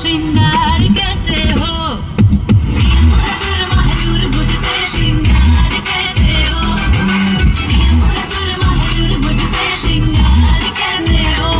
श्रृंगार कैसे हो, पिया मोरा सुरमा है दूर मुझसे श्रृंगार कैसे हो, पिया मोरा सुरमा है दूर मुझसे श्रृंगार कैसे हो।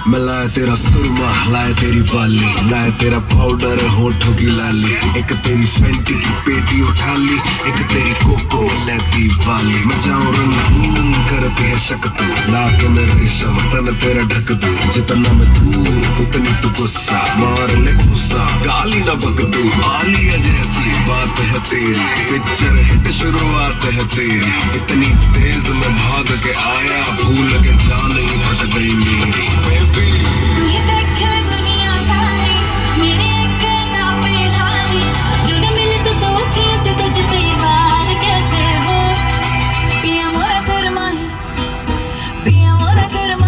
मैं लाया तेरा सुरमा, लाया तेरी बाली, लाया तेरा पाउडर होठों की लाली, एक तेरी फेंटी की पेटी उठा ली, एक तेरी कोको लेती वाली। मैं जाऊं रंगून करती है शक तू, लाके मैं रेशम तन तेरा ढक दूं, जितना मैं दूर उतनी तू गुस्सा, मार ले गुस्सा गाली ना बक तू। आलिया जैसी बात है तेरी, पिक्चर हिट शुरुआत है तेरी, इतनी तेज में भाग के आया, भूल के जान ही भट गई मेरी। तू ही देखे दुनिया सारी, मेरे एक नाम पे हारी, जो न मिले तो धोखे से तुझ पे वार कैसे हो, पिया मोरा सुरमा है, पिया मोरा सुरमा